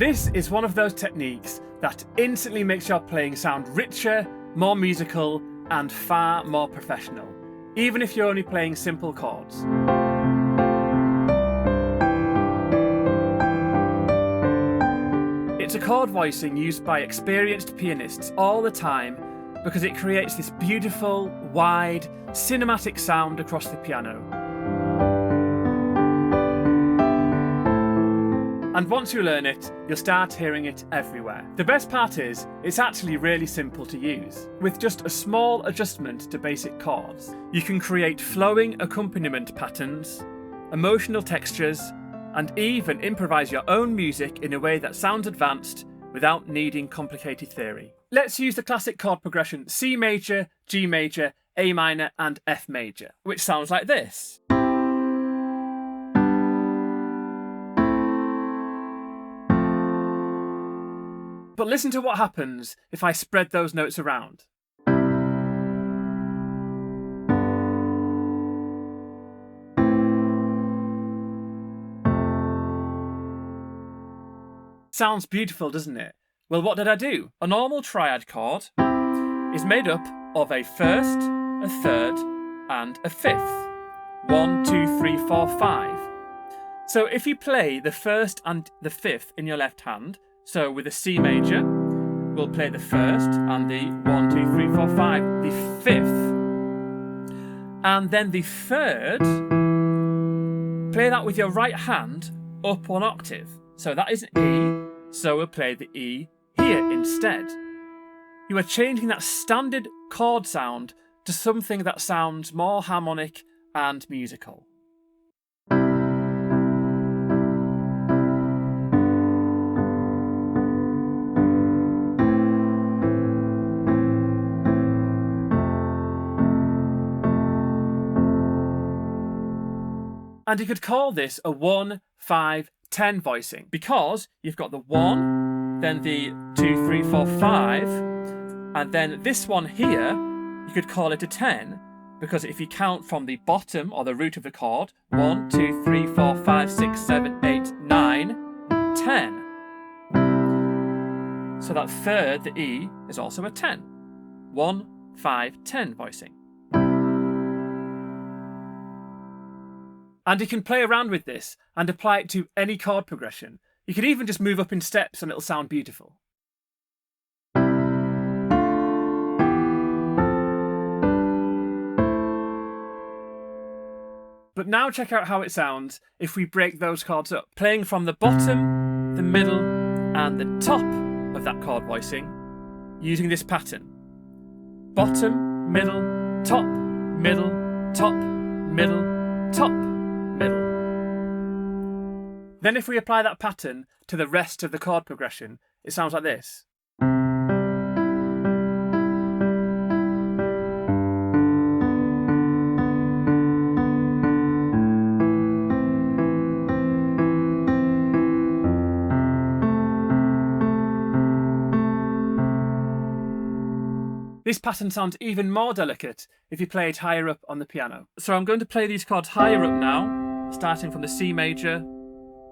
This is one of those techniques that instantly makes your playing sound richer, more musical, and far more professional, even if you're only playing simple chords. It's a chord voicing used by experienced pianists all the time because it creates this beautiful, wide, cinematic sound across the piano. And once you learn it, you'll start hearing it everywhere. The best part is, it's actually really simple to use. With just a small adjustment to basic chords, you can create flowing accompaniment patterns, emotional textures, and even improvise your own music in a way that sounds advanced without needing complicated theory. Let's use the classic chord progression C major, G major, A minor, and F major, which sounds like this. But listen to what happens if I spread those notes around. Sounds beautiful, doesn't it? Well, what did I do? A normal triad chord is made up of a first, a third, and a fifth. 1, 2, 3, 4, 5. So if you play the first and the fifth in your left hand, so with a C major, we'll play the first and the 1, 2, 3, 4, 5, the fifth. And then the third, play that with your right hand up 1 octave. So that is an E, so we'll play the E here instead. You are changing that standard chord sound to something that sounds more harmonic and musical. And you could call this a 1, 5, 10 voicing because you've got the 1, then the 2, 3, 4, 5, and then this one here, you could call it a 10 because if you count from the bottom or the root of the chord, 1, 2, 3, 4, 5, 6, 7, 8, 9, 10. So that third, the E, is also a 10. 1, 5, 10 voicing. And you can play around with this and apply it to any chord progression. You could even just move up in steps and it'll sound beautiful. But now check out how it sounds if we break those chords up, playing from the bottom, the middle, and the top of that chord voicing using this pattern. Bottom, middle, top, middle, top, middle, top, middle. Then if we apply that pattern to the rest of the chord progression, it sounds like this. This pattern sounds even more delicate if you play it higher up on the piano. So I'm going to play these chords higher up now, starting from the C major,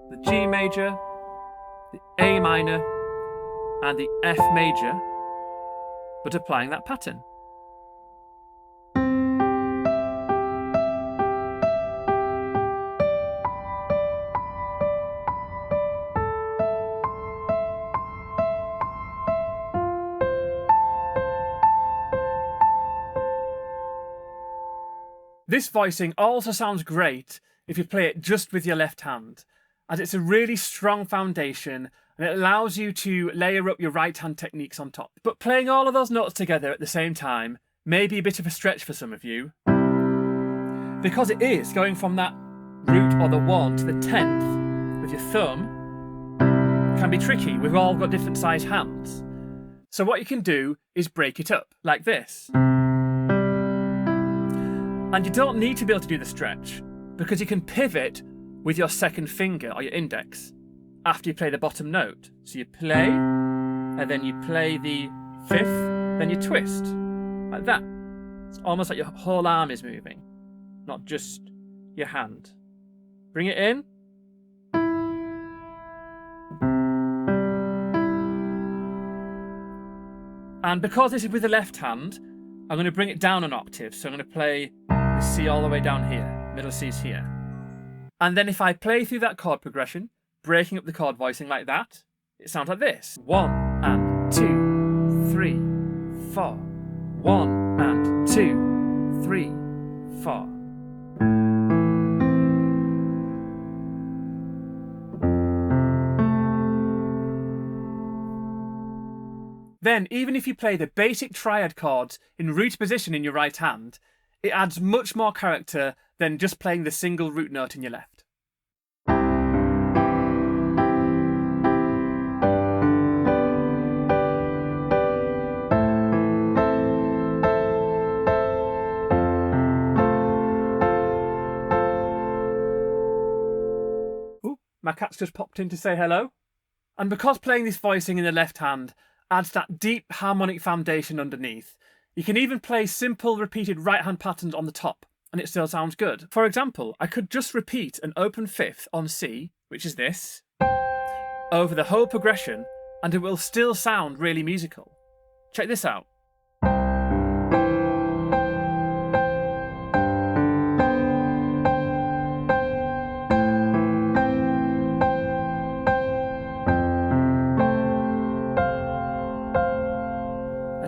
the G major, the A minor, and the F major, but applying that pattern. This voicing also sounds great if you play it just with your left hand, as it's a really strong foundation and it allows you to layer up your right hand techniques on top. But playing all of those notes together at the same time may be a bit of a stretch for some of you, because it is going from that root or the 1 to the 10th with your thumb can be tricky. We've all got different sized hands. So what you can do is break it up like this. And you don't need to be able to do the stretch, because you can pivot with your second finger or your index after you play the bottom note. So you play, and then you play the fifth, then you twist, like that. It's almost like your whole arm is moving, not just your hand. Bring it in. And because this is with the left hand, I'm going to bring it down an octave. So I'm going to play the C all the way down here. Middle C is here. And then if I play through that chord progression, breaking up the chord voicing like that, it sounds like this. 1 and 2, 3, 4. 1 and 2, 3, 4. Then, even if you play the basic triad chords in root position in your right hand, it adds much more character than just playing the single root note in your left. Ooh, my cat's just popped in to say hello. And because playing this voicing in the left hand adds that deep harmonic foundation underneath, you can even play simple repeated right hand patterns on the top and it still sounds good. For example, I could just repeat an open fifth on C, which is this, over the whole progression and it will still sound really musical. Check this out.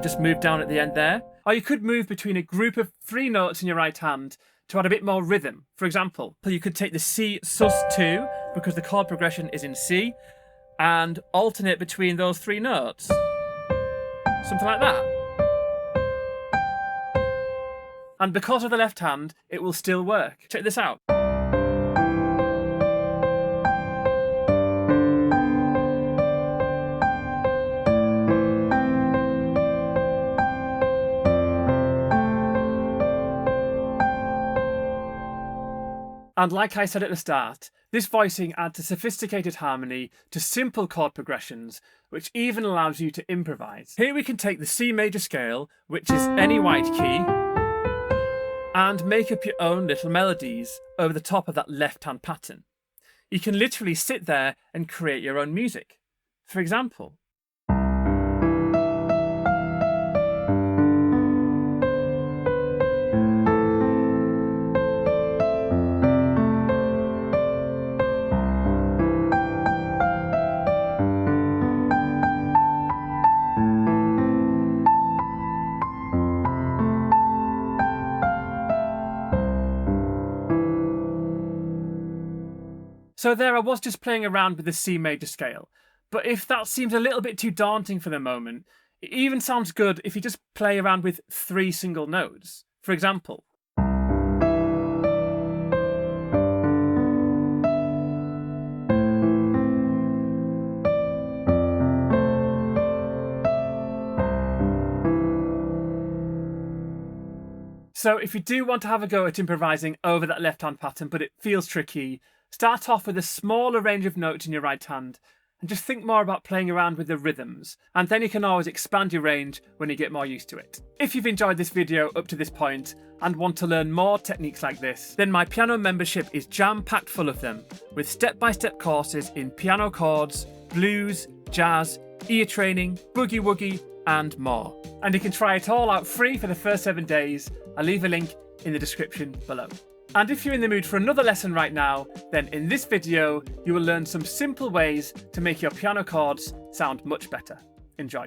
Just move down at the end there. Or you could move between a group of 3 notes in your right hand to add a bit more rhythm. For example, you could take the C sus2 because the chord progression is in C and alternate between those 3 notes. Something like that. And because of the left hand, it will still work. Check this out. And like I said at the start, this voicing adds a sophisticated harmony to simple chord progressions, which even allows you to improvise. Here we can take the C major scale, which is any white key, and make up your own little melodies over the top of that left-hand pattern. You can literally sit there and create your own music. For example, so there I was just playing around with the C major scale, but if that seems a little bit too daunting for the moment, it even sounds good if you just play around with 3 single notes. For example, so if you do want to have a go at improvising over that left-hand pattern, but it feels tricky, start off with a smaller range of notes in your right hand and just think more about playing around with the rhythms, and then you can always expand your range when you get more used to it. If you've enjoyed this video up to this point and want to learn more techniques like this, then my piano membership is jam-packed full of them, with step-by-step courses in piano chords, blues, jazz, ear training, boogie-woogie, and more. And you can try it all out free for the first 7 days. I'll leave a link in the description below. And if you're in the mood for another lesson right now, then in this video, you will learn some simple ways to make your piano chords sound much better. Enjoy.